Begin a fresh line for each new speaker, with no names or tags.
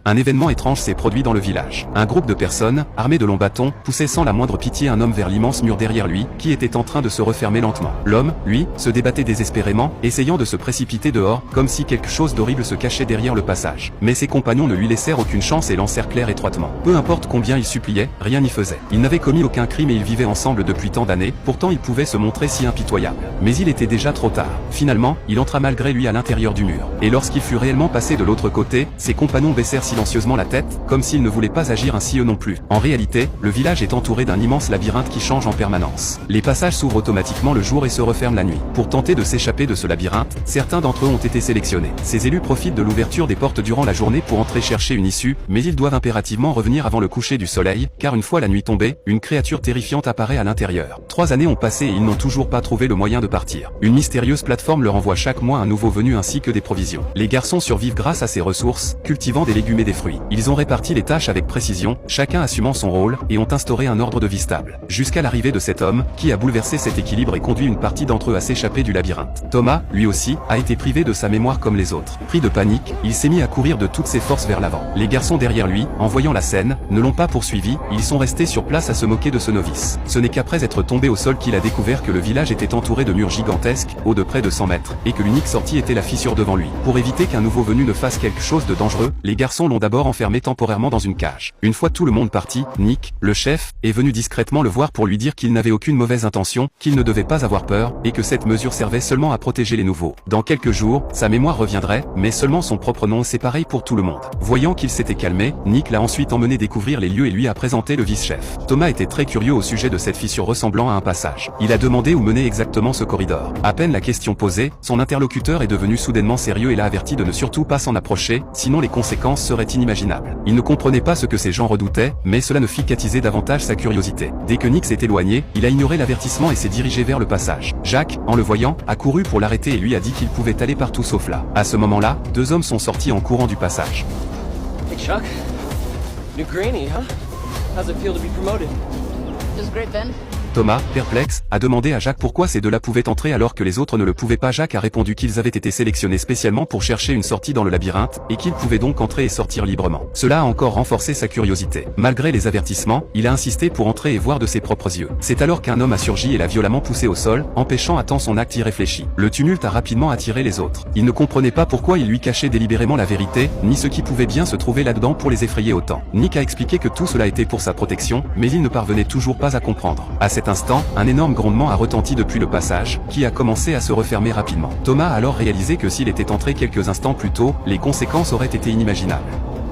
un événement étrange s'est produit dans le village. Un groupe de personnes, armées de longs bâtons, poussait sans la moindre pitié un homme vers l'immense mur derrière lui, qui était en train de se refermer lentement. L'homme, lui, se débattait désespérément, essayant de se précipiter dehors, comme si quelque chose d'horrible se cachait derrière le passage. Mais ses compagnons ne lui laissèrent aucune chance et l'encerclèrent étroitement. Peu importe combien il suppliait, rien n'y faisait. Il n'avait commis aucun crime et ils vivaient ensemble depuis tant d'années, pourtant il pouvait se montrer si impitoyable. Mais il était déjà trop tard. Finalement, il entra malgré lui à l'intérieur du mur. Et lorsqu'il fut réellement passé de l'autre côté, ses compagnons baissèrent silencieusement la tête, comme s'ils ne voulaient pas agir ainsi eux non plus. En réalité, le village est entouré d'un immense labyrinthe qui change en permanence. Les passages s'ouvrent automatiquement le jour et se referment la nuit. Pour tenter de s'échapper de ce labyrinthe, certains d'entre eux ont été sélectionnés. Ces élus profitent de l'ouverture des portes durant la journée pour entrer chercher une issue, mais ils doivent impérativement revenir avant le coucher du soleil, car une fois la nuit tombée, une créature terrifiante apparaît à l'intérieur. 3 années ont passé et ils n'ont toujours pas trouvé le moyen de partir. Une mystérieuse plateforme leur envoie chaque mois un nouveau venu ainsi que des provisions. Les garçons survivent grâce à ces ressources, cultivant des légumes et des fruits. Ils ont réparti les tâches avec précision, chacun assumant son rôle, et ont instauré un ordre de vie stable. Jusqu'à l'arrivée de cet homme, qui a bouleversé cet équilibre et conduit une partie d'entre eux à s'échapper du labyrinthe. Thomas, lui aussi, a été privé de sa mémoire comme les autres. Pris de panique, il s'est mis à courir de toutes ses forces vers l'avant. Les garçons derrière lui, en voyant la scène, ne l'ont pas poursuivi, ils sont restés sur place à se moquer de ce novice. Ce n'est qu'après être tombé au sol qu'il a découvert que le village était entouré de murs gigantesques, hauts de près de 100 mètres, et que l'unique sortie était la fissure devant lui. Pour éviter qu'un nouveau venu ne fasse quelque chose de dangereux, les garçons l'ont d'abord enfermé temporairement dans une cage. Une fois tout le monde parti, Nick, le chef, est venu discrètement le voir pour lui dire qu'il n'avait aucune mauvaise intention, qu'il ne devait pas avoir peur, et que cette mesure servait seulement à protéger les nouveaux. Dans quelques jours, sa mémoire reviendrait, mais seulement son propre nom. C'est pareil pour tout le monde. Voyant qu'il s'était calmé, Nick l'a ensuite emmené découvrir les lieux et lui a présenté le vice-chef. Thomas était très curieux au sujet de cette fissure ressemblant à un passage. Il a demandé où menait exactement ce corridor. À peine la question posée, son interlocuteur est devenu soudainement sérieux et l'a averti de ne surtout pas s'en approcher, sinon les conséquences seraient inimaginables. Il ne comprenait pas ce que ces gens redoutaient, mais cela ne fit qu'attiser davantage sa curiosité. Dès que Nick s'est éloigné, il a ignoré l'avertissement et s'est dirigé vers le passage. Jack, en le voyant, a couru pour l'arrêter et lui a dit qu'il pouvait aller partout sauf là. À ce moment-là, 2 hommes sont sortis en courant du passage.
Hey Chuck, new Granny, huh? How's it feel to be promoted?
Feels great, Ben.
Thomas, perplexe, a demandé à Jack pourquoi ces deux-là pouvaient entrer alors que les autres ne le pouvaient pas. Jack a répondu qu'ils avaient été sélectionnés spécialement pour chercher une sortie dans le labyrinthe, et qu'ils pouvaient donc entrer et sortir librement. Cela a encore renforcé sa curiosité. Malgré les avertissements, il a insisté pour entrer et voir de ses propres yeux. C'est alors qu'un homme a surgi et l'a violemment poussé au sol, empêchant à temps son acte irréfléchi. Le tumulte a rapidement attiré les autres. Il ne comprenait pas pourquoi il lui cachait délibérément la vérité, ni ce qui pouvait bien se trouver là-dedans pour les effrayer autant. Nick a expliqué que tout cela était pour sa protection, mais il ne parvenait toujours pas à comprendre. À cet instant, un énorme grondement a retenti depuis le passage, qui a commencé à se refermer rapidement. Thomas a alors réalisé que s'il était entré quelques instants plus tôt, les conséquences auraient été inimaginables.